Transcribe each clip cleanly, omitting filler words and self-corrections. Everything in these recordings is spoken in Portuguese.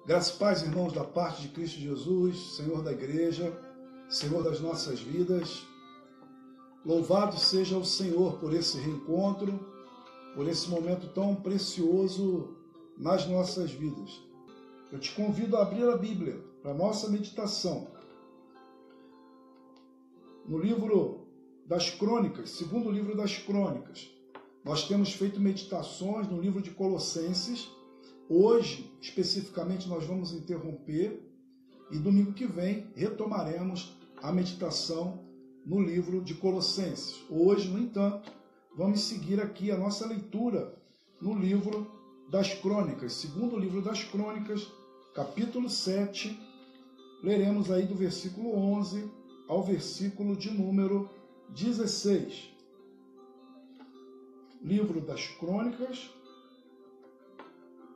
Graças e paz, irmãos, da parte de Cristo Jesus, Senhor da igreja, Senhor das nossas vidas. Louvado seja o Senhor por esse reencontro, por esse momento tão precioso nas nossas vidas. Eu te convido a abrir a Bíblia para a nossa meditação. No livro das Crônicas, segundo livro das Crônicas, nós temos feito meditações no livro de Colossenses. Hoje, especificamente, nós vamos interromper e domingo que vem retomaremos a meditação no livro de Colossenses. Hoje, no entanto, vamos seguir aqui a nossa leitura no livro das Crônicas, segundo livro das Crônicas, capítulo 7, leremos aí do versículo 11 ao versículo de número 16. Livro das Crônicas,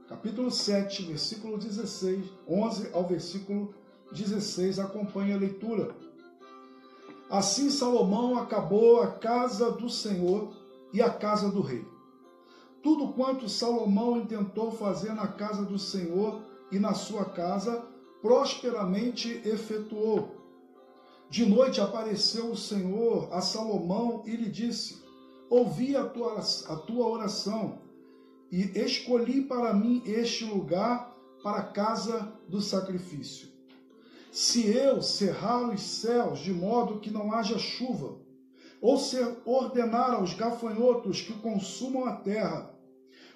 capítulo 7, versículo 16, 11 ao versículo 16, acompanhe a leitura. Assim Salomão acabou a casa do Senhor e a casa do rei. Tudo quanto Salomão intentou fazer na casa do Senhor e na sua casa, prosperamente efetuou. De noite apareceu o Senhor a Salomão e lhe disse: ouvi a tua oração, e escolhi para mim este lugar para a casa do sacrifício. Se eu cerrar os céus de modo que não haja chuva, ou se ordenar aos gafanhotos que consumam a terra,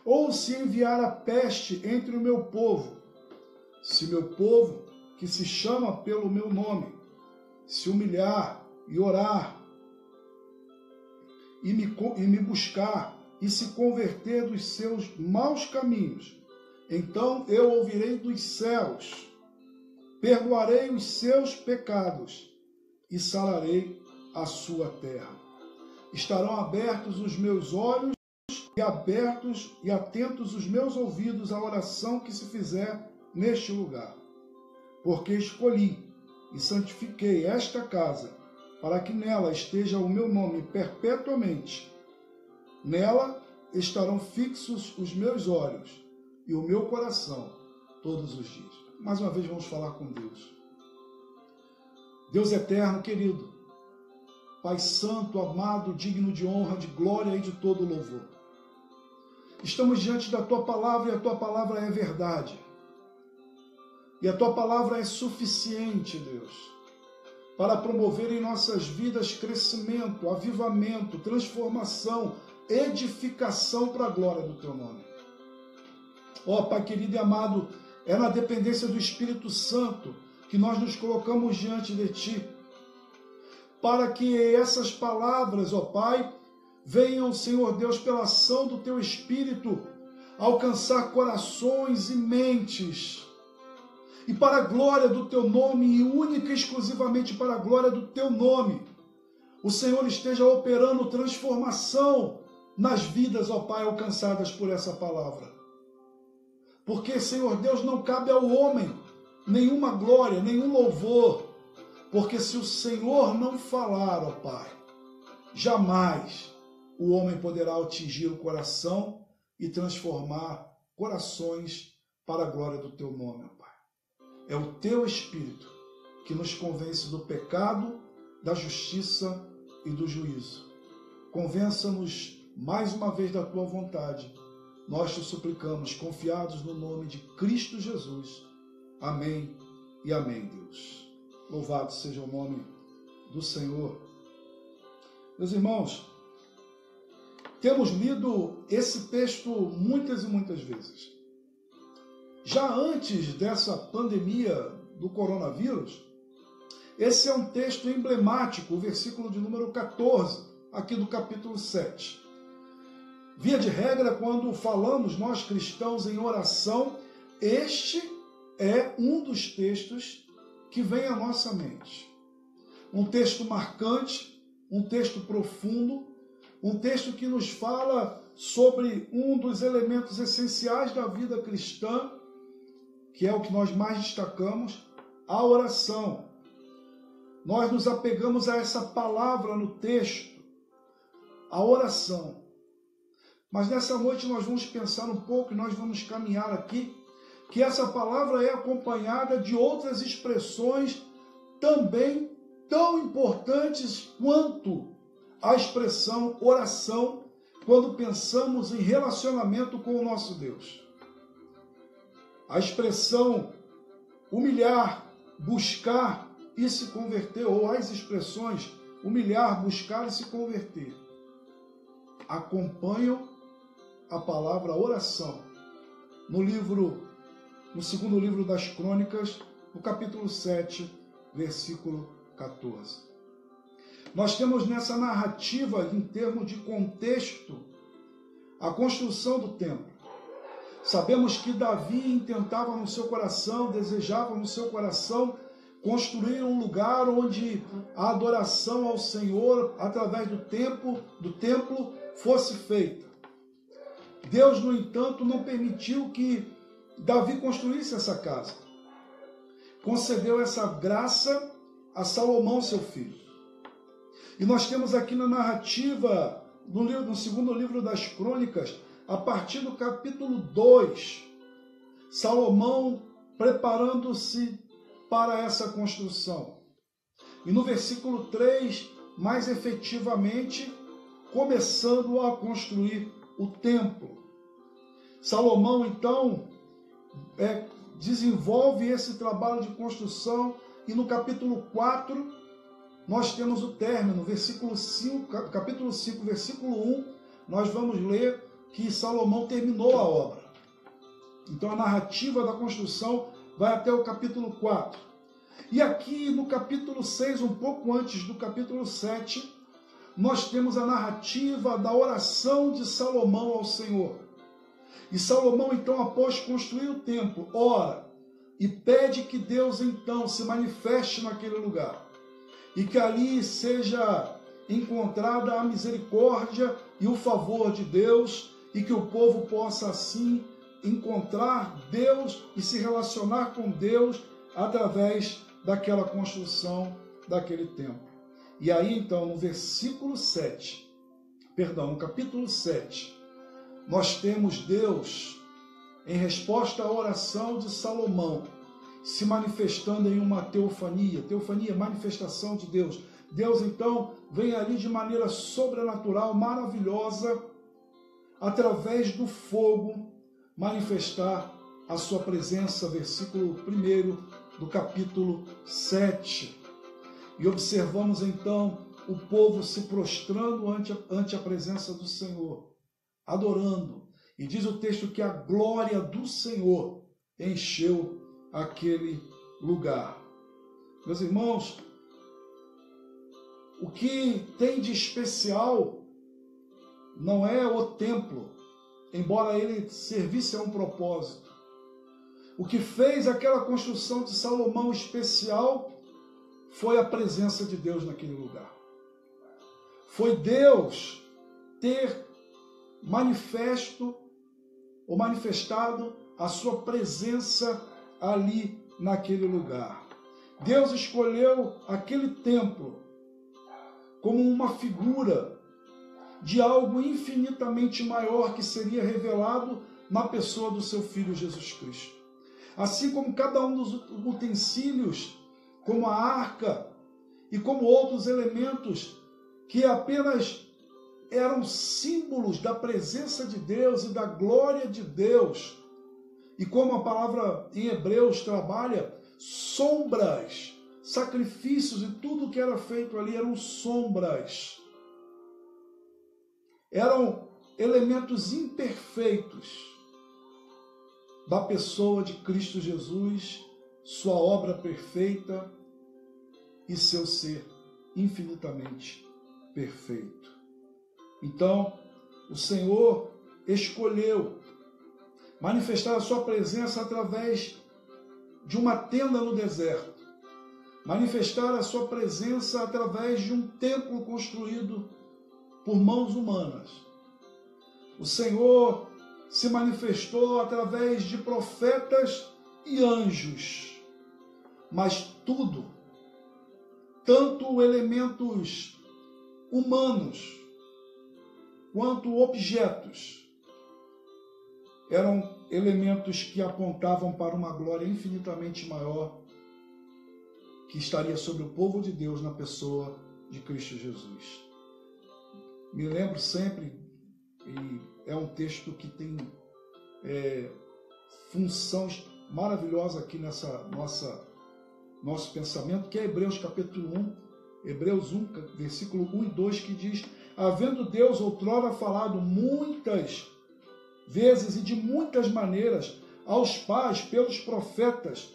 ou se enviar a peste entre o meu povo, se meu povo, que se chama pelo meu nome, se humilhar e orar, e me buscar, e se converter dos seus maus caminhos, então eu ouvirei dos céus, perdoarei os seus pecados e sararei a sua terra. Estarão abertos os meus olhos e abertos e atentos os meus ouvidos à oração que se fizer neste lugar. Porque escolhi e santifiquei esta casa, para que nela esteja o meu nome perpetuamente. Nela estarão fixos os meus olhos e o meu coração todos os dias. Mais uma vez vamos falar com Deus. Deus eterno, querido, Pai santo, amado, digno de honra, de glória e de todo louvor. Estamos diante da Tua palavra e a Tua palavra é verdade. E a Tua palavra é suficiente, Deus, para promover em nossas vidas crescimento, avivamento, transformação, edificação para a glória do Teu nome. Ó Pai querido e amado, é na dependência do Espírito Santo que nós nos colocamos diante de Ti, para que essas palavras, ó Pai, venham, Senhor Deus, pela ação do Teu Espírito, alcançar corações e mentes, e para a glória do Teu nome, e única e exclusivamente para a glória do Teu nome, o Senhor esteja operando transformação nas vidas, ó Pai, alcançadas por essa palavra. Porque, Senhor Deus, não cabe ao homem nenhuma glória, nenhum louvor, porque se o Senhor não falar, ó Pai, jamais o homem poderá atingir o coração e transformar corações para a glória do Teu nome, ó Pai. É o Teu Espírito que nos convence do pecado, da justiça e do juízo. Convença-nos mais uma vez da Tua vontade. Nós te suplicamos, confiados no nome de Cristo Jesus. Amém e amém, Deus. Louvado seja o nome do Senhor. Meus irmãos, temos lido esse texto muitas e muitas vezes. Já antes dessa pandemia do coronavírus, esse é um texto emblemático, o versículo de número 14, aqui do capítulo 7. Via de regra, quando falamos nós cristãos em oração, este é um dos textos que vem à nossa mente. Um texto marcante, um texto profundo, um texto que nos fala sobre um dos elementos essenciais da vida cristã, que é o que nós mais destacamos, a oração. Nós nos apegamos a essa palavra no texto, a oração. Mas nessa noite nós vamos pensar um pouco e nós vamos caminhar aqui que essa palavra é acompanhada de outras expressões também tão importantes quanto a expressão oração, quando pensamos em relacionamento com o nosso Deus. A expressão humilhar, buscar e se converter, ou as expressões humilhar, buscar e se converter, acompanham a palavra oração. No segundo livro das Crônicas, no capítulo 7, versículo 14. Nós temos nessa narrativa, em termos de contexto, a construção do templo. Sabemos que Davi intentava no seu coração, desejava no seu coração, construir um lugar onde a adoração ao Senhor, através do templo, fosse feita. Deus, no entanto, não permitiu que Davi construísse essa casa. Concedeu essa graça a Salomão, seu filho. E nós temos aqui na narrativa, no segundo livro das Crônicas, a partir do capítulo 2, Salomão preparando-se para essa construção. E no versículo 3, mais efetivamente, começando a construir o templo. Salomão, então, desenvolve esse trabalho de construção, e no capítulo 4, nós temos o término, capítulo 5, versículo 1, nós vamos ler que Salomão terminou a obra. Então a narrativa da construção vai até o capítulo 4. E aqui no capítulo 6, um pouco antes do capítulo 7, nós temos a narrativa da oração de Salomão ao Senhor. E Salomão, então, após construir o templo, ora e pede que Deus, então, se manifeste naquele lugar. E que ali seja encontrada a misericórdia e o favor de Deus, e que o povo possa, assim, encontrar Deus e se relacionar com Deus através daquela construção daquele templo. E aí, então, no capítulo 7, nós temos Deus, em resposta à oração de Salomão, se manifestando em uma teofania, manifestação de Deus. Deus, então, vem ali de maneira sobrenatural, maravilhosa, através do fogo, manifestar a sua presença, versículo 1 do capítulo 7. E observamos, então, o povo se prostrando ante a presença do Senhor, adorando. E diz o texto que a glória do Senhor encheu aquele lugar. Meus irmãos, o que tem de especial não é o templo, embora ele servisse a um propósito. O que fez aquela construção de Salomão especial foi a presença de Deus naquele lugar. Foi Deus ter manifestado a sua presença ali naquele lugar. Deus escolheu aquele templo como uma figura de algo infinitamente maior que seria revelado na pessoa do seu Filho Jesus Cristo. Assim como cada um dos utensílios, como a arca e como outros elementos que apenas eram símbolos da presença de Deus e da glória de Deus, e como a palavra em Hebreus trabalha, sombras, sacrifícios e tudo que era feito ali eram sombras. Eram elementos imperfeitos da pessoa de Cristo Jesus, sua obra perfeita e seu ser infinitamente perfeito. Então, o Senhor escolheu manifestar a sua presença através de uma tenda no deserto, manifestar a sua presença através de um templo construído por mãos humanas. O Senhor se manifestou através de profetas e anjos, mas tudo, tanto elementos humanos quanto objetos, eram elementos que apontavam para uma glória infinitamente maior que estaria sobre o povo de Deus na pessoa de Cristo Jesus. Me lembro sempre, e é um texto que tem funções maravilhosas aqui nessa nosso pensamento, que é Hebreus capítulo 1, Hebreus 1, versículo 1 e 2, que diz: havendo Deus outrora falado muitas vezes e de muitas maneiras aos pais pelos profetas,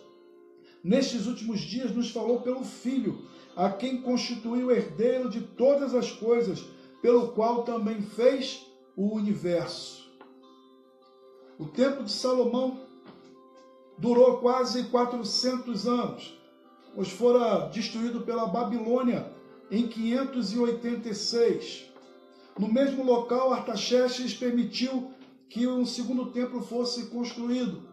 nestes últimos dias nos falou pelo Filho, a quem constituiu herdeiro de todas as coisas, pelo qual também fez o universo. O tempo de Salomão durou quase 400 anos, pois fora destruído pela Babilônia em 586. No mesmo local, Artaxerxes permitiu que um segundo templo fosse construído.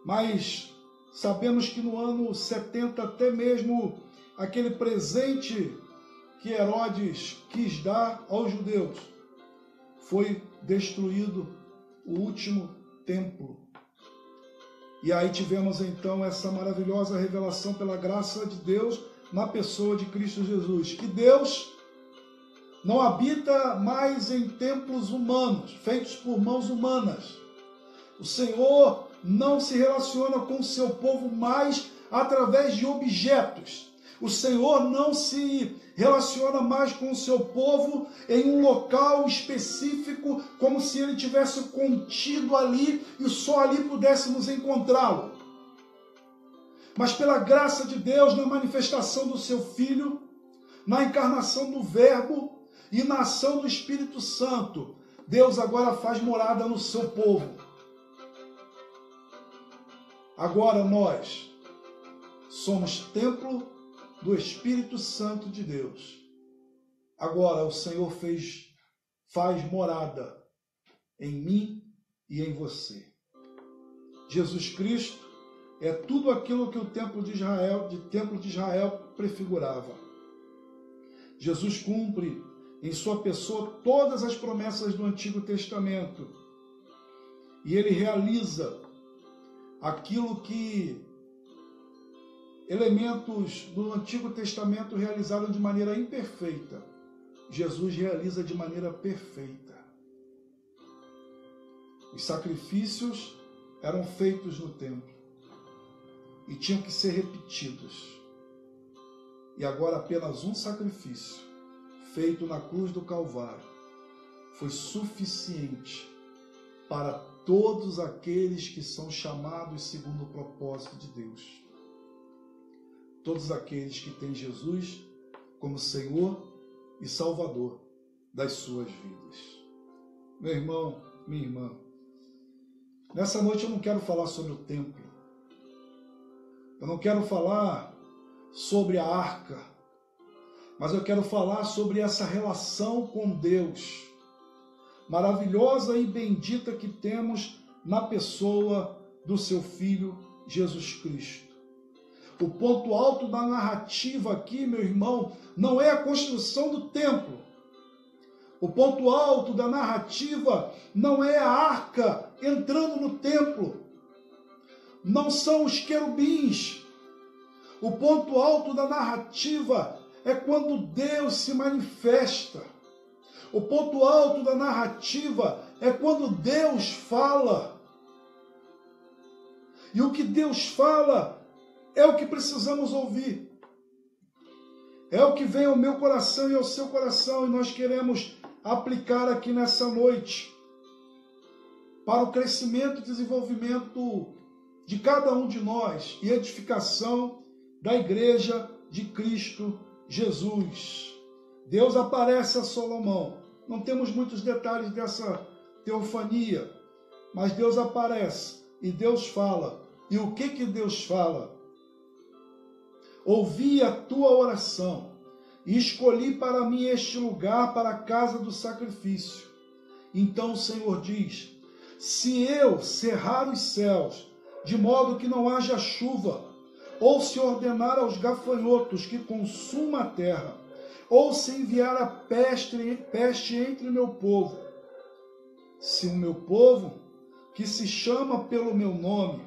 Mas sabemos que no ano 70, até mesmo aquele presente que Herodes quis dar aos judeus, foi destruído o último templo. E aí tivemos então essa maravilhosa revelação pela graça de Deus na pessoa de Cristo Jesus, que Deus não habita mais em templos humanos, feitos por mãos humanas. O Senhor não se relaciona com o seu povo mais através de objetos. O Senhor não se relaciona mais com o seu povo em um local específico, como se ele tivesse contido ali e só ali pudéssemos encontrá-lo. Mas pela graça de Deus, na manifestação do seu Filho, na encarnação do Verbo e na ação do Espírito Santo, Deus agora faz morada no seu povo. Agora nós somos templo do Espírito Santo de Deus. Agora o Senhor faz morada em mim e em você. Jesus Cristo é tudo aquilo que o templo de Israel prefigurava. Jesus cumpre em sua pessoa todas as promessas do Antigo Testamento. E ele realiza aquilo que elementos do Antigo Testamento realizaram de maneira imperfeita. Jesus realiza de maneira perfeita. Os sacrifícios eram feitos no templo e tinham que ser repetidos. E agora apenas um sacrifício, feito na cruz do Calvário, foi suficiente para todos aqueles que são chamados segundo o propósito de Deus. Todos aqueles que têm Jesus como Senhor e Salvador das suas vidas. Meu irmão, minha irmã, nessa noite eu não quero falar sobre o templo. Eu não quero falar sobre a arca, mas eu quero falar sobre essa relação com Deus, maravilhosa e bendita que temos na pessoa do seu Filho Jesus Cristo. O ponto alto da narrativa aqui, meu irmão, não é a construção do templo. O ponto alto da narrativa não é a arca entrando no templo. Não são os querubins. O ponto alto da narrativa é quando Deus se manifesta. O ponto alto da narrativa é quando Deus fala. E o que Deus fala é o que precisamos ouvir. É o que vem ao meu coração e ao seu coração, e nós queremos aplicar aqui nessa noite para o crescimento e desenvolvimento de cada um de nós e edificação da Igreja de Cristo Jesus. Deus aparece a Salomão. Não temos muitos detalhes dessa teofania, mas Deus aparece e Deus fala. E o que Deus fala? Ouvi a tua oração e escolhi para mim este lugar para a casa do sacrifício. Então o Senhor diz: se eu cerrar os céus, de modo que não haja chuva, ou se ordenar aos gafanhotos que consuma a terra, ou se enviar a peste entre meu povo, Se o meu povo, que se chama pelo meu nome,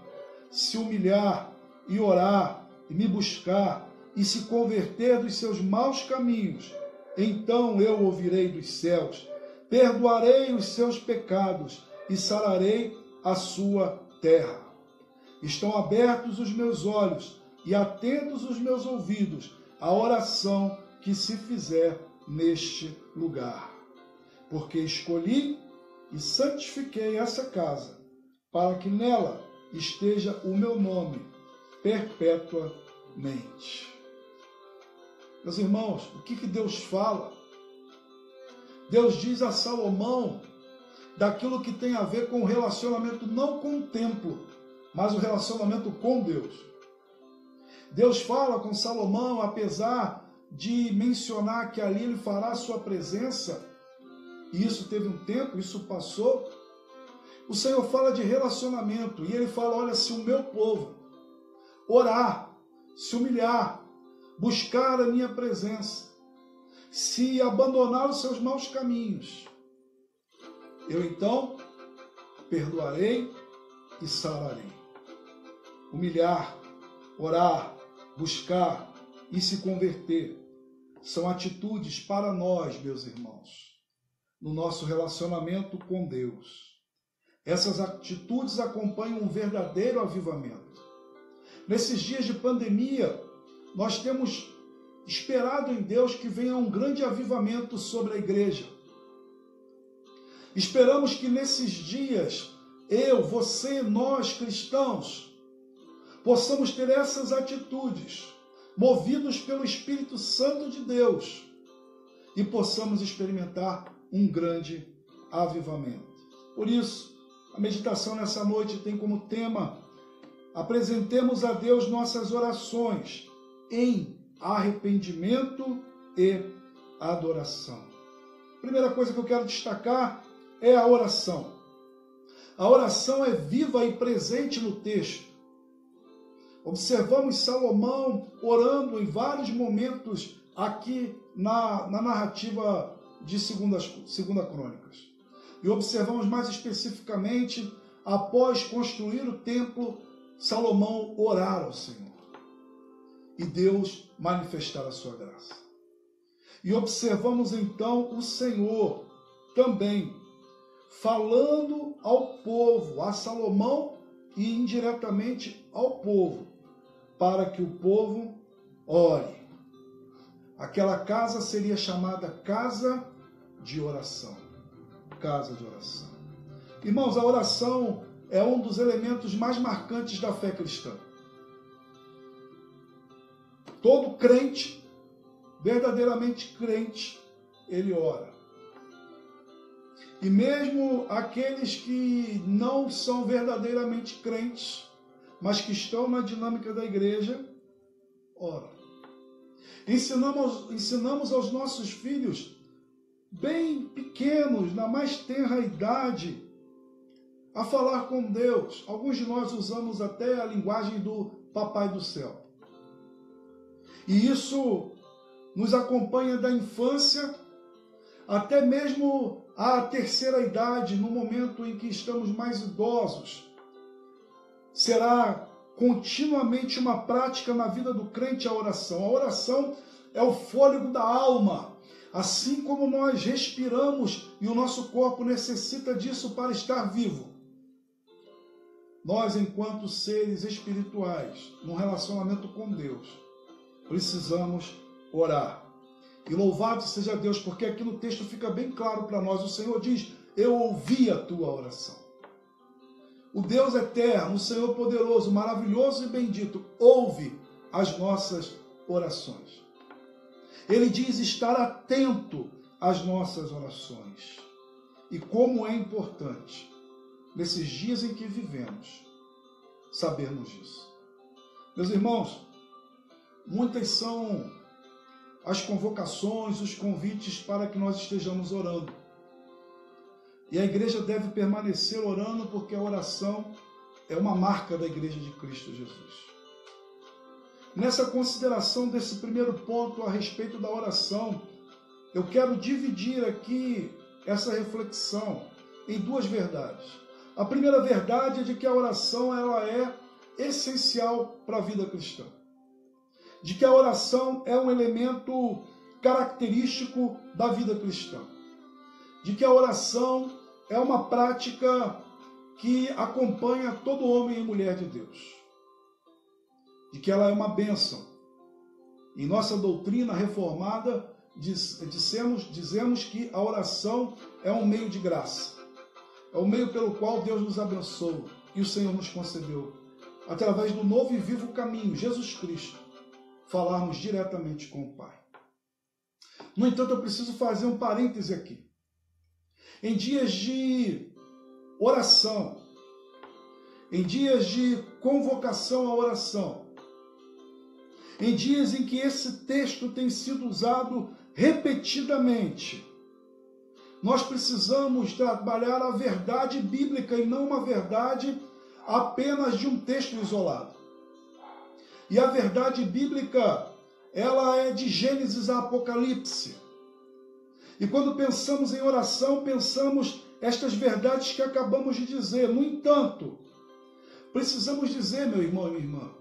se humilhar e orar e me buscar e se converter dos seus maus caminhos, então eu ouvirei dos céus, perdoarei os seus pecados e sararei a sua terra. Estão abertos os meus olhos e atentos os meus ouvidos à oração que se fizer neste lugar. Porque escolhi e santifiquei essa casa, para que nela esteja o meu nome perpetuamente. Meus irmãos, o que Deus fala? Deus diz a Salomão daquilo que tem a ver com o relacionamento não com o templo, mas o relacionamento com Deus. Deus fala com Salomão, apesar de mencionar que ali ele fará a sua presença, e isso teve um tempo, isso passou. O Senhor fala de relacionamento, e ele fala, olha, se o meu povo orar, se humilhar, buscar a minha presença, se abandonar os seus maus caminhos, eu então perdoarei e sararei. Humilhar, orar, buscar e se converter são atitudes para nós, meus irmãos, no nosso relacionamento com Deus. Essas atitudes acompanham um verdadeiro avivamento. Nesses dias de pandemia, nós temos esperado em Deus que venha um grande avivamento sobre a igreja. Esperamos que nesses dias, eu, você, nós cristãos, possamos ter essas atitudes, movidos pelo Espírito Santo de Deus, e possamos experimentar um grande avivamento. Por isso, a meditação nessa noite tem como tema: apresentemos a Deus nossas orações em arrependimento e adoração. Primeira coisa que eu quero destacar é a oração. A oração é viva e presente no texto. Observamos Salomão orando em vários momentos aqui na narrativa de Segunda Crônicas. E observamos mais especificamente, após construir o templo, Salomão orar ao Senhor e Deus manifestar a sua graça. E observamos então o Senhor também falando ao povo, a Salomão e indiretamente ao povo, para que o povo ore. Aquela casa seria chamada casa de oração. Casa de oração. Irmãos, a oração é um dos elementos mais marcantes da fé cristã. Todo crente, verdadeiramente crente, ele ora. E mesmo aqueles que não são verdadeiramente crentes, mas que estão na dinâmica da igreja, oram. Ensinamos aos nossos filhos, bem pequenos, na mais tenra idade, a falar com Deus. Alguns de nós usamos até a linguagem do Papai do Céu. E isso nos acompanha da infância até mesmo a terceira idade, no momento em que estamos mais idosos. Será continuamente uma prática na vida do crente a oração. A oração é o fôlego da alma. Assim como nós respiramos e o nosso corpo necessita disso para estar vivo, nós, enquanto seres espirituais, num relacionamento com Deus, precisamos orar. E louvado seja Deus, porque aqui no texto fica bem claro para nós. O Senhor diz, eu ouvi a tua oração. O Deus eterno, o Senhor poderoso, maravilhoso e bendito, ouve as nossas orações. Ele diz estar atento às nossas orações. E como é importante, nesses dias em que vivemos, sabermos disso. Meus irmãos, muitas são as convocações, os convites para que nós estejamos orando. E a igreja deve permanecer orando, porque a oração é uma marca da igreja de Cristo Jesus. Nessa consideração desse primeiro ponto a respeito da oração, eu quero dividir aqui essa reflexão em duas verdades. A primeira verdade é de que a oração ela é essencial para a vida cristã. De que a oração é um elemento característico da vida cristã. De que a oração é uma prática que acompanha todo homem e mulher de Deus. De que ela é uma bênção. Em nossa doutrina reformada, dizemos que a oração é um meio de graça. É o meio pelo qual Deus nos abençoa e o Senhor nos concedeu, através do novo e vivo caminho, Jesus Cristo, falarmos diretamente com o Pai. No entanto, eu preciso fazer um parêntese aqui. Em dias de oração, em dias de convocação à oração, em dias em que esse texto tem sido usado repetidamente, nós precisamos trabalhar a verdade bíblica e não uma verdade apenas de um texto isolado. E a verdade bíblica, ela é de Gênesis a Apocalipse. E quando pensamos em oração, pensamos estas verdades que acabamos de dizer. No entanto, precisamos dizer, meu irmão e minha irmã,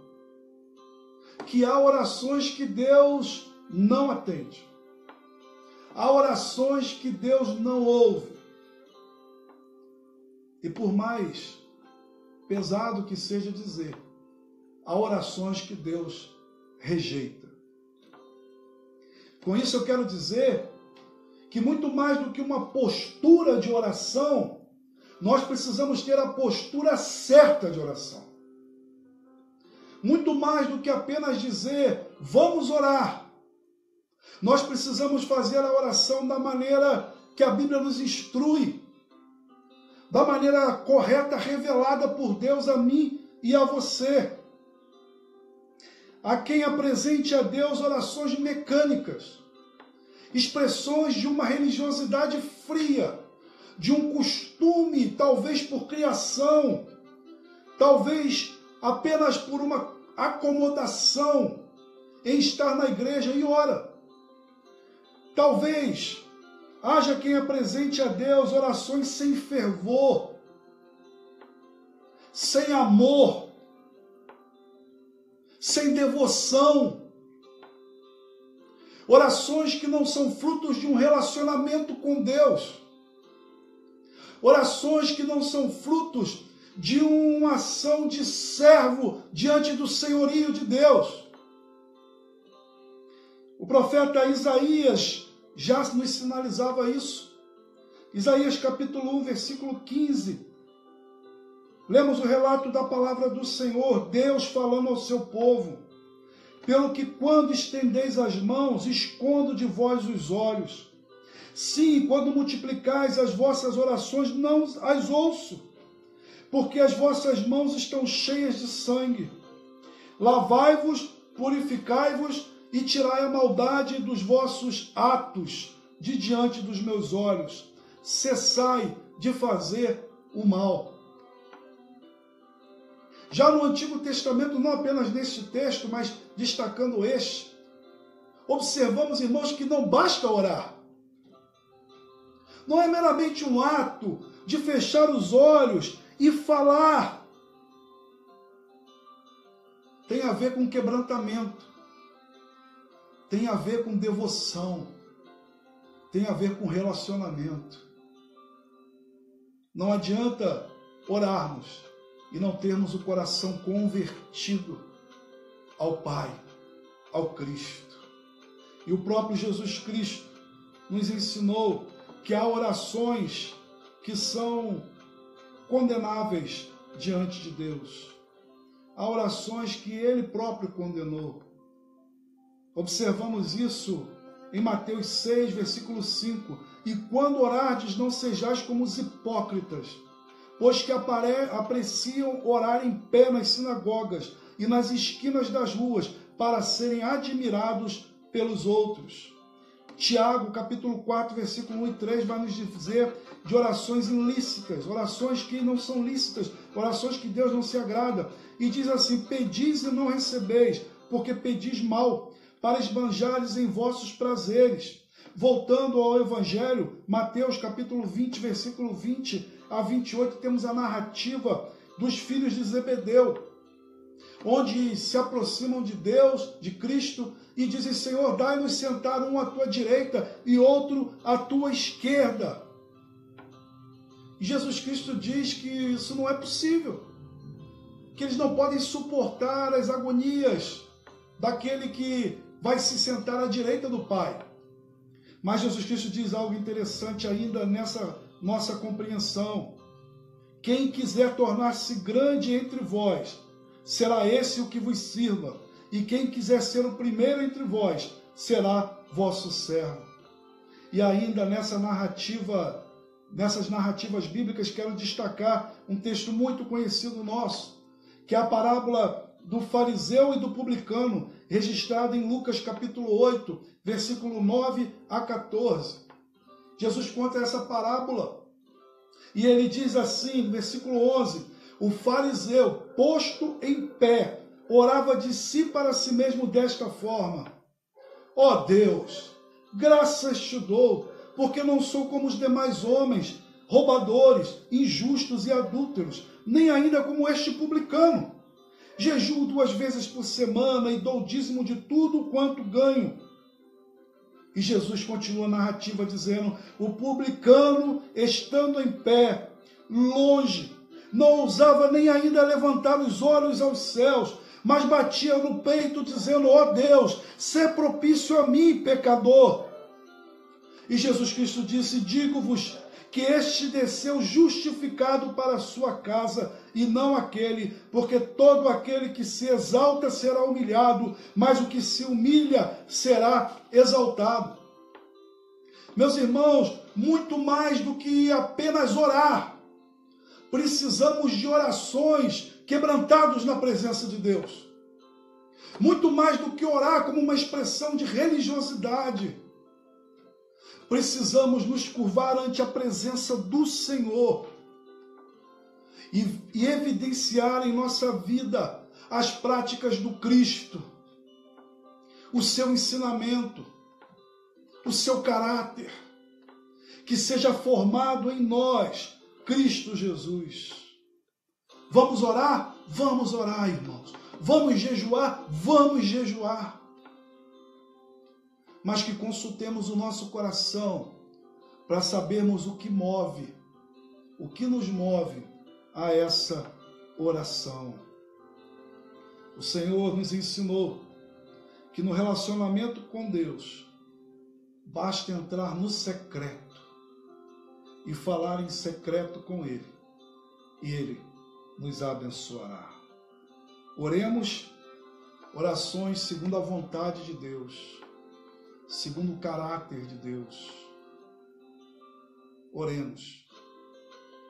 que há orações que Deus não atende. Há orações que Deus não ouve. E por mais pesado que seja dizer, há orações que Deus rejeita. Com isso eu quero dizer que muito mais do que uma postura de oração, nós precisamos ter a postura certa de oração. Muito mais do que apenas dizer, vamos orar. Nós precisamos fazer a oração da maneira que a Bíblia nos instrui, da maneira correta, revelada por Deus a mim e a você. Há quem apresente a Deus orações mecânicas, expressões de uma religiosidade fria, de um costume, talvez por criação, talvez apenas por uma acomodação em estar na igreja e ora. Talvez haja quem apresente a Deus orações sem fervor, sem amor, sem devoção. Orações que não são frutos de um relacionamento com Deus. Orações que não são frutos de uma ação de servo diante do senhorio de Deus. O profeta Isaías já nos sinalizava isso. Isaías capítulo 1, versículo 15. Lemos o relato da palavra do Senhor, Deus falando ao seu povo. Pelo que quando estendeis as mãos, escondo de vós os olhos. Sim, quando multiplicais as vossas orações, não as ouço, porque as vossas mãos estão cheias de sangue. Lavai-vos, purificai-vos e tirai a maldade dos vossos atos de diante dos meus olhos. Cessai de fazer o mal. Já no Antigo Testamento, não apenas neste texto, mas destacando este, observamos, irmãos, que não basta orar. Não é meramente um ato de fechar os olhos e falar. Tem a ver com quebrantamento. Tem a ver com devoção. Tem a ver com relacionamento. Não adianta orarmos e não termos o coração convertido ao Pai, ao Cristo. E o próprio Jesus Cristo nos ensinou que há orações que são condenáveis diante de Deus. Há orações que Ele próprio condenou. Observamos isso em Mateus 6, versículo 5. E quando orardes, não sejais como os hipócritas, pois que apreciam orar em pé nas sinagogas e nas esquinas das ruas, para serem admirados pelos outros. Tiago, capítulo 4, versículo 1 e 3, vai nos dizer de orações ilícitas, orações que não são lícitas, orações que Deus não se agrada. E diz assim, pedis e não recebeis, porque pedis mal, para esbanjares em vossos prazeres. voltando ao Evangelho, Mateus capítulo 20, versículo 20 a 28, temos a narrativa dos filhos de Zebedeu, onde se aproximam de Deus, de Cristo, e dizem: Senhor, dai-nos sentar um à tua direita e outro à tua esquerda. E Jesus Cristo diz que isso não é possível, que eles não podem suportar as agonias daquele que vai se sentar à direita do Pai. Mas Jesus Cristo diz algo interessante ainda nessa nossa compreensão: quem quiser tornar-se grande entre vós, será esse o que vos sirva, e quem quiser ser o primeiro entre vós, será vosso servo. E ainda nessas narrativas bíblicas, quero destacar um texto muito conhecido nosso, que é a parábola do fariseu e do publicano, registrada em Lucas capítulo 8, versículo 9 a 14. Jesus conta essa parábola e ele diz assim, no versículo 11: o fariseu, posto em pé, orava de si para si mesmo desta forma: ó Deus, graças te dou, porque não sou como os demais homens, roubadores, injustos e adúlteros, nem ainda como este publicano. Jejuo 2 vezes por semana e dou dízimo de tudo quanto ganho. E Jesus continua a narrativa dizendo: o publicano, estando em pé, longe, não ousava nem ainda levantar os olhos aos céus, mas batia no peito, dizendo: ó Deus, sê propício a mim, pecador. E Jesus Cristo disse: digo-vos que este desceu justificado para a sua casa, e não aquele, porque todo aquele que se exalta será humilhado, mas o que se humilha será exaltado. Meus irmãos, muito mais do que apenas orar, precisamos de orações quebrantados na presença de Deus. Muito mais do que orar como uma expressão de religiosidade. Precisamos nos curvar ante a presença do Senhor e evidenciar em nossa vida as práticas do Cristo, o seu ensinamento, o seu caráter, que seja formado em nós, Cristo Jesus. Vamos orar? Vamos orar, irmãos. Vamos jejuar? Vamos jejuar. Mas que consultemos o nosso coração para sabermos o que move, o que nos move a essa oração. O Senhor nos ensinou que no relacionamento com Deus, basta entrar no secreto e falar em secreto com Ele, e Ele nos abençoará. Oremos orações segundo a vontade de Deus, segundo o caráter de Deus.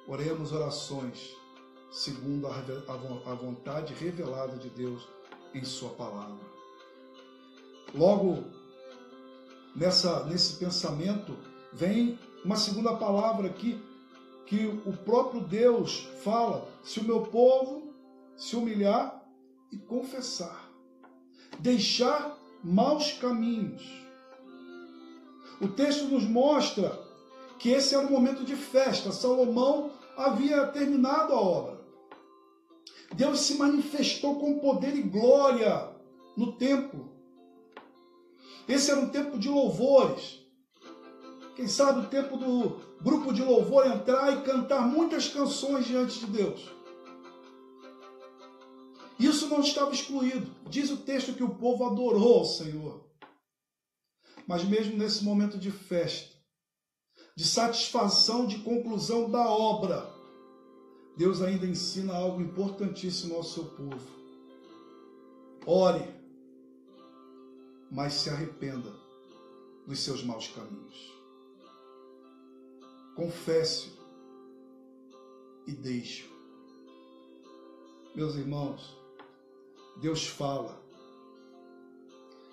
Oremos orações segundo a vontade revelada de Deus em sua palavra. Logo, nesse pensamento, vem uma segunda palavra aqui, que o próprio Deus fala: se o meu povo se humilhar e confessar, deixar maus caminhos. O texto nos mostra que esse era um momento de festa. Salomão havia terminado a obra. Deus se manifestou com poder e glória no templo. Esse era um tempo de louvores. Quem sabe o tempo do grupo de louvor entrar e cantar muitas canções diante de Deus. Isso não estava excluído. Diz o texto que o povo adorou ao Senhor. Mas mesmo nesse momento de festa, de satisfação, de conclusão da obra, Deus ainda ensina algo importantíssimo ao seu povo. Ore, mas se arrependa dos seus maus caminhos. Confesse-o e deixe-o. Meus irmãos, Deus fala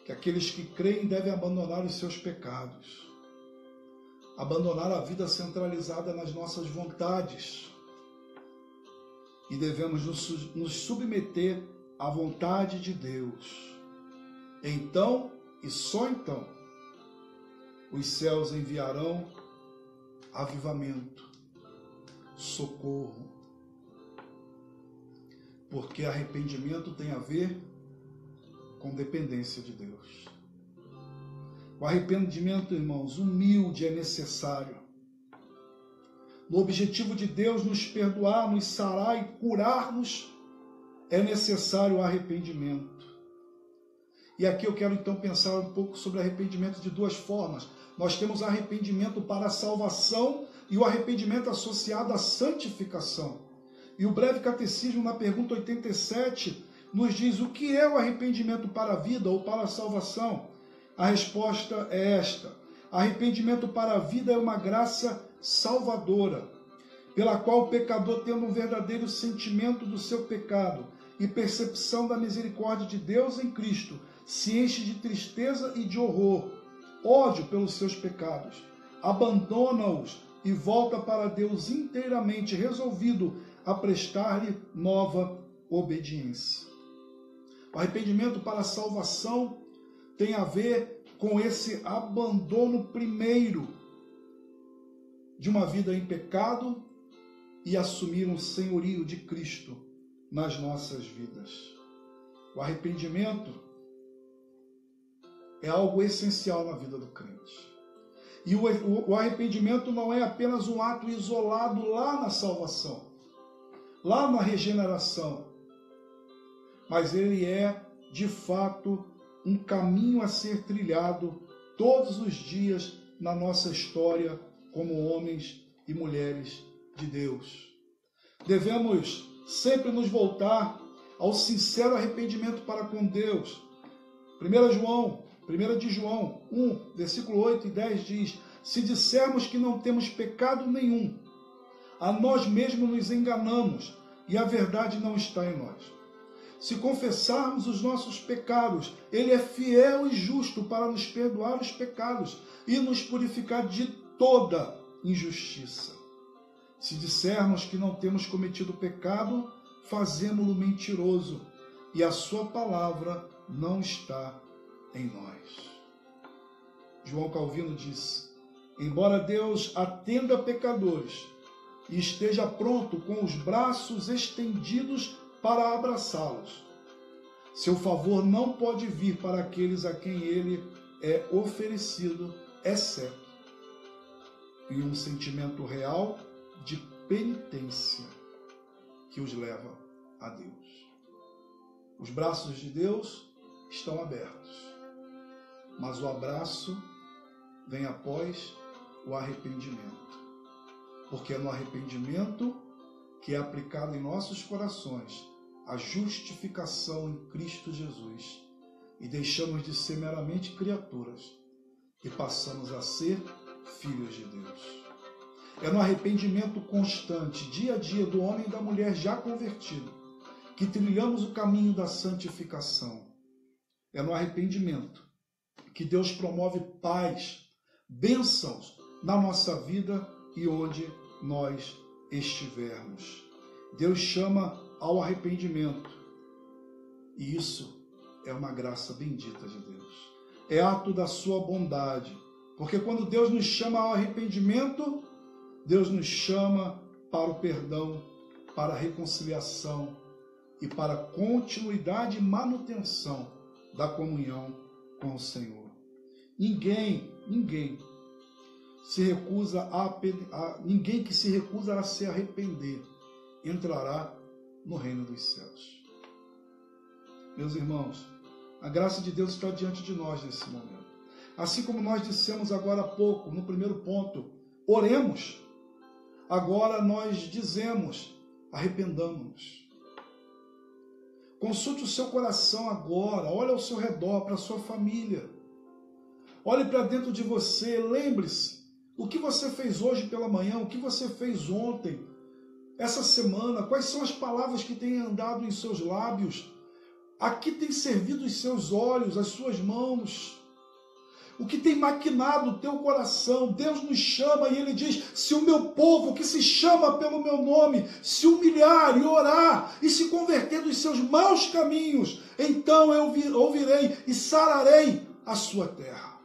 que aqueles que creem devem abandonar os seus pecados, abandonar a vida centralizada nas nossas vontades, e devemos nos submeter à vontade de Deus. Então, e só então, os céus enviarão avivamento, socorro, porque arrependimento tem a ver com dependência de Deus. O arrependimento, irmãos, humilde é necessário. No objetivo de Deus nos perdoar, nos sarar e curar-nos, é necessário o arrependimento. E aqui eu quero então pensar um pouco sobre arrependimento de duas formas. Nós temos arrependimento para a salvação e o arrependimento associado à santificação. E o breve catecismo, na pergunta 87, nos diz o que é o arrependimento para a vida ou para a salvação. A resposta é esta: arrependimento para a vida é uma graça salvadora, pela qual o pecador, tendo um verdadeiro sentimento do seu pecado e percepção da misericórdia de Deus em Cristo, se enche de tristeza e de horror, ódio pelos seus pecados, abandona-os e volta para Deus inteiramente resolvido a prestar-lhe nova obediência. O arrependimento para a salvação tem a ver com esse abandono primeiro de uma vida em pecado e assumir um senhorio de Cristo nas nossas vidas. O arrependimento é algo essencial na vida do crente. E o arrependimento não é apenas um ato isolado lá na salvação, lá na regeneração, mas ele é, de fato, um caminho a ser trilhado todos os dias na nossa história como homens e mulheres de Deus. Devemos sempre nos voltar ao sincero arrependimento para com Deus. 1 de João 1, versículo 8 e 10 diz: se dissermos que não temos pecado nenhum, a nós mesmos nos enganamos e a verdade não está em nós. Se confessarmos os nossos pecados, Ele é fiel e justo para nos perdoar os pecados e nos purificar de toda injustiça. Se dissermos que não temos cometido pecado, fazemo-lo mentiroso e a sua palavra não está em nós. João Calvino diz: embora Deus atenda a pecadores e esteja pronto com os braços estendidos para abraçá-los, seu favor não pode vir para aqueles a quem ele é oferecido, exceto em um sentimento real de penitência que os leva a Deus. Os braços de Deus estão abertos, mas o abraço vem após o arrependimento, porque é no arrependimento que é aplicado em nossos corações a justificação em Cristo Jesus e deixamos de ser meramente criaturas e passamos a ser filhos de Deus. É no arrependimento constante, dia a dia, do homem e da mulher já convertido, que trilhamos o caminho da santificação. É no arrependimento que Deus promove paz, bênçãos na nossa vida e onde nós estivermos. Deus chama ao arrependimento, e isso é uma graça bendita de Deus. É ato da sua bondade, porque quando Deus nos chama ao arrependimento, Deus nos chama para o perdão, para a reconciliação e para a continuidade e manutenção da comunhão com o Senhor. Ninguém que se recusa a se arrepender entrará no reino dos céus. Meus irmãos, a graça de Deus está diante de nós nesse momento. Assim como nós dissemos agora há pouco, no primeiro ponto, oremos. Agora nós dizemos, arrependamos-nos. Consulte o seu coração agora, olhe ao seu redor, para a sua família. Olhe para dentro de você, lembre-se o que você fez hoje pela manhã, o que você fez ontem, essa semana, quais são as palavras que têm andado em seus lábios, a que tem servido os seus olhos, as suas mãos, o que tem maquinado o teu coração. Deus nos chama e Ele diz: se o meu povo, que se chama pelo meu nome, se humilhar e orar e se converter dos seus maus caminhos, então eu ouvirei e sararei a sua terra.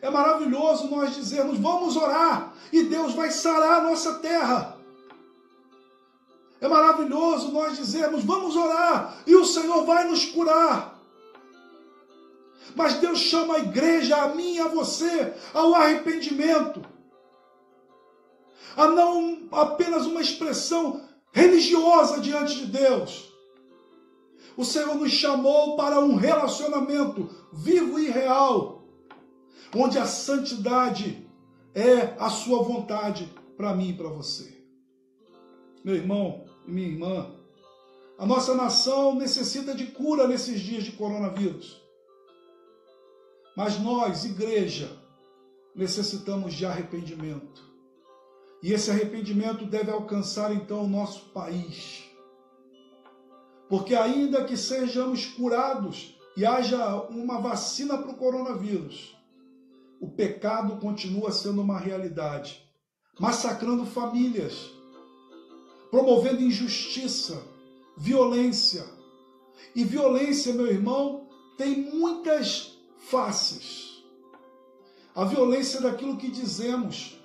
É maravilhoso nós dizermos, vamos orar, e Deus vai sarar a nossa terra. É maravilhoso nós dizermos, vamos orar, e o Senhor vai nos curar. Mas Deus chama a igreja, a mim e a você, ao arrependimento. A não apenas uma expressão religiosa diante de Deus. O Senhor nos chamou para um relacionamento vivo e real, onde a santidade é a sua vontade para mim e para você. Meu irmão e minha irmã, a nossa nação necessita de cura nesses dias de coronavírus. Mas nós, igreja, necessitamos de arrependimento. E esse arrependimento deve alcançar então o nosso país. Porque ainda que sejamos curados e haja uma vacina para o coronavírus, o pecado continua sendo uma realidade, massacrando famílias, promovendo injustiça, violência. E violência, meu irmão, tem muitas faces. A violência daquilo que dizemos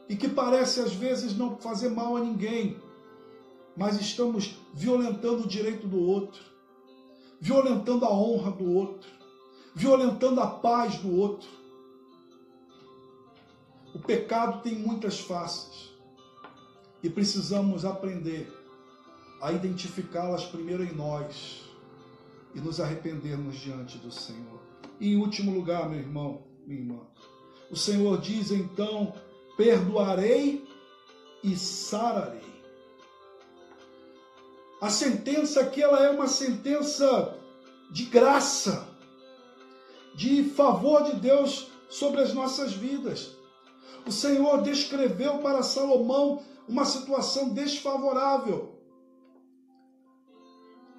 e que parece às vezes não fazer mal a ninguém, mas estamos violentando o direito do outro, violentando a honra do outro, violentando a paz do outro. O pecado tem muitas faces e precisamos aprender a identificá-las primeiro em nós e nos arrependermos diante do Senhor. E em último lugar, meu irmão, minha irmã, o Senhor diz então, perdoarei e sararei. A sentença aqui, ela é uma sentença de graça, de favor de Deus sobre as nossas vidas. O Senhor descreveu para Salomão uma situação desfavorável,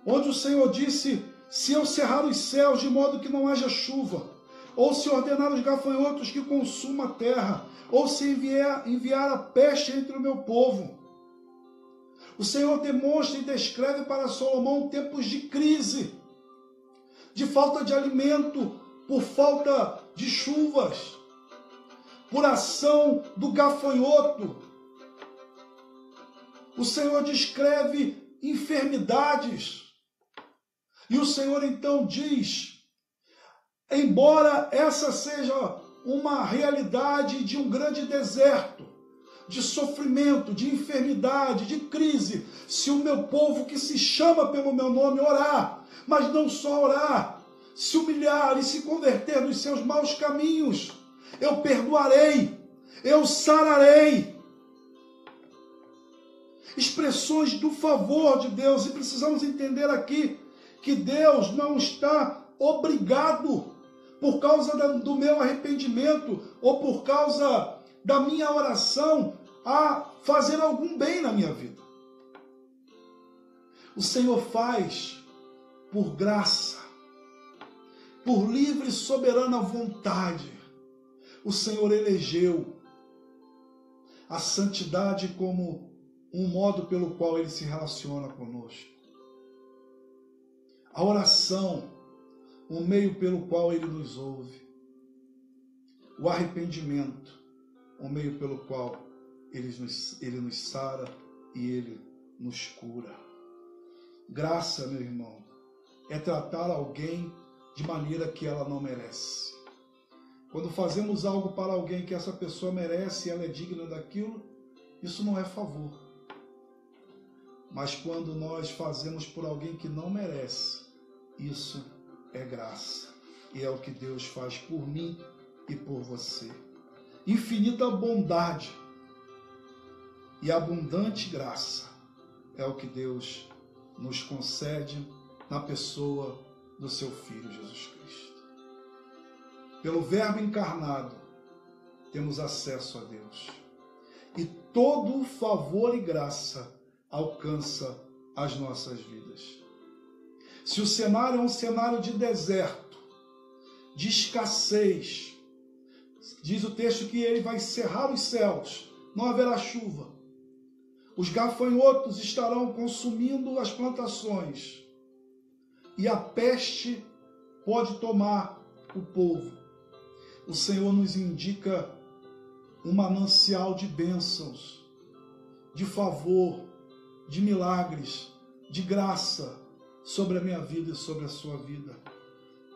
onde o Senhor disse, se eu cerrar os céus de modo que não haja chuva, ou se ordenar os gafanhotos que consumam a terra, ou se enviar a peste entre o meu povo. O Senhor demonstra e descreve para Salomão tempos de crise, de falta de alimento, por falta de chuvas, por ação do gafanhoto. O Senhor descreve enfermidades. E o Senhor então diz, embora essa seja uma realidade de um grande deserto, de sofrimento, de enfermidade, de crise, se o meu povo que se chama pelo meu nome orar, mas não só orar, se humilhar e se converter dos seus maus caminhos, eu perdoarei, eu sararei. Expressões do favor de Deus, e precisamos entender aqui que Deus não está obrigado, por causa do meu arrependimento ou por causa da minha oração, a fazer algum bem na minha vida. O Senhor faz por graça, por livre e soberana vontade. O Senhor elegeu a santidade como um modo pelo qual Ele se relaciona conosco. A oração, um meio pelo qual Ele nos ouve. O arrependimento, um meio pelo qual Ele nos sara e Ele nos cura. Graça, meu irmão, é tratar alguém de maneira que ela não merece. Quando fazemos algo para alguém que essa pessoa merece e ela é digna daquilo, isso não é favor. Mas quando nós fazemos por alguém que não merece, isso é graça. E é o que Deus faz por mim e por você. Infinita bondade e abundante graça é o que Deus nos concede na pessoa do seu Filho Jesus Cristo. Pelo Verbo encarnado, temos acesso a Deus. E todo favor e graça alcança as nossas vidas. Se o cenário é um cenário de deserto, de escassez, diz o texto que Ele vai cerrar os céus, não haverá chuva. Os gafanhotos estarão consumindo as plantações e a peste pode tomar o povo. o Senhor nos indica um manancial de bênçãos, de favor, de milagres, de graça sobre a minha vida e sobre a sua vida.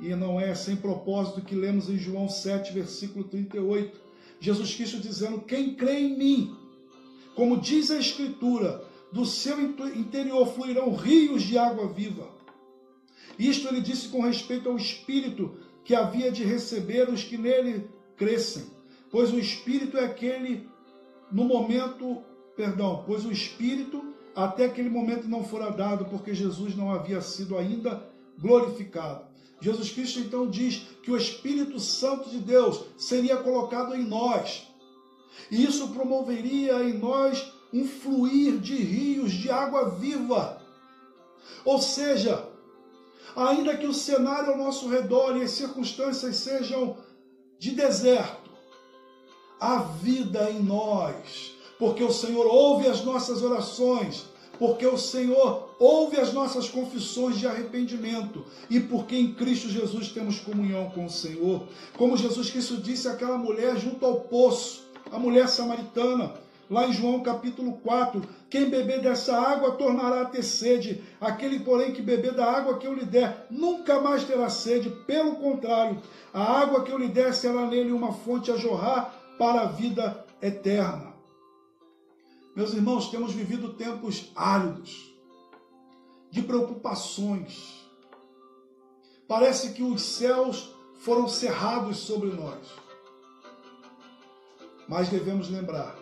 E não é sem propósito que lemos em João 7, versículo 38, Jesus Cristo dizendo: quem crê em mim, como diz a Escritura, do seu interior fluirão rios de água viva. Isto ele disse com respeito ao Espírito que havia de receber os que nele crescem, pois o Espírito é aquele pois o Espírito até aquele momento não fora dado, porque Jesus não havia sido ainda glorificado. Jesus Cristo então diz que o Espírito Santo de Deus seria colocado em nós, e isso promoveria em nós um fluir de rios de água viva. Ou seja, ainda que o cenário ao nosso redor e as circunstâncias sejam de deserto, há vida em nós, porque o Senhor ouve as nossas orações, porque o Senhor ouve as nossas confissões de arrependimento e porque em Cristo Jesus temos comunhão com o Senhor. Como Jesus Cristo disse àquela mulher junto ao poço, a mulher samaritana, lá em João capítulo 4, quem beber dessa água tornará a ter sede, aquele porém que beber da água que eu lhe der nunca mais terá sede, pelo contrário, a água que eu lhe der será nele uma fonte a jorrar para a vida eterna. Meus irmãos, temos vivido tempos áridos, de preocupações. Parece que os céus foram cerrados sobre nós. Mas devemos lembrar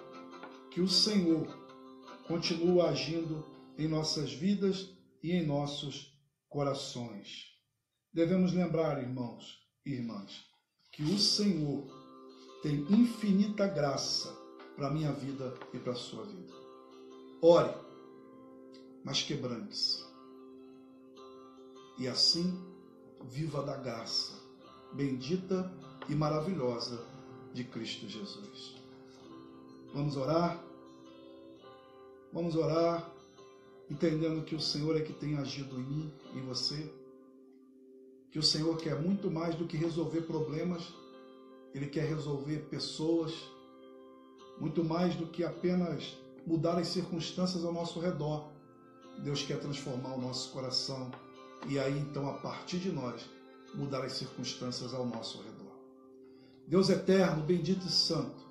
que o Senhor continua agindo em nossas vidas e em nossos corações. Devemos lembrar, irmãos e irmãs, que o Senhor tem infinita graça para a minha vida e para a sua vida. Ore, mas quebrante-se. E assim, viva da graça bendita e maravilhosa de Cristo Jesus. Vamos orar? Vamos orar, entendendo que o Senhor é que tem agido em mim e em você, que o Senhor quer muito mais do que resolver problemas, Ele quer resolver pessoas, muito mais do que apenas mudar as circunstâncias ao nosso redor. Deus quer transformar o nosso coração e aí então, a partir de nós, mudar as circunstâncias ao nosso redor. Deus eterno, bendito e santo,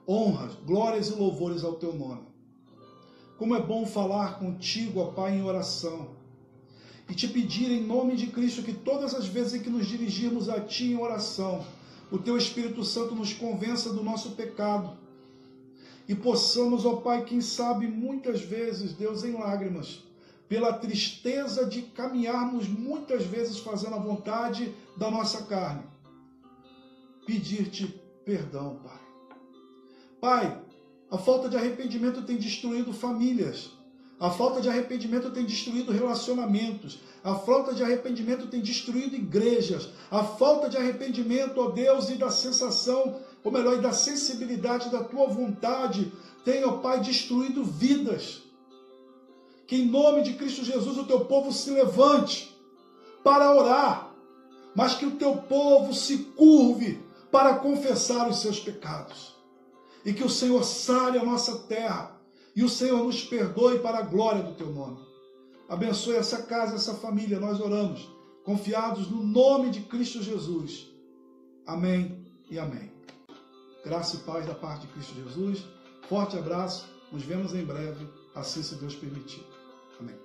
honras, glórias e louvores ao teu nome. Como é bom falar contigo, ó Pai, em oração e te pedir em nome de Cristo que todas as vezes em que nos dirigirmos a ti em oração, o teu Espírito Santo nos convença do nosso pecado e possamos, ó Pai, quem sabe muitas vezes, Deus, em lágrimas, pela tristeza de caminharmos muitas vezes fazendo a vontade da nossa carne, pedir-te perdão, Pai. Pai, a falta de arrependimento tem destruído famílias, a falta de arrependimento tem destruído relacionamentos, a falta de arrependimento tem destruído igrejas, a falta de arrependimento, ó Deus, e da sensação, ou melhor, e da sensibilidade da tua vontade, tem, ó Pai, destruído vidas. Que em nome de Cristo Jesus o teu povo se levante para orar, mas que o teu povo se curve para confessar os seus pecados. E que o Senhor sare a nossa terra e o Senhor nos perdoe para a glória do teu nome. Abençoe essa casa, essa família, nós oramos, confiados no nome de Cristo Jesus. Amém e amém. Graça e paz da parte de Cristo Jesus. Forte abraço, nos vemos em breve, assim se Deus permitir. Amém.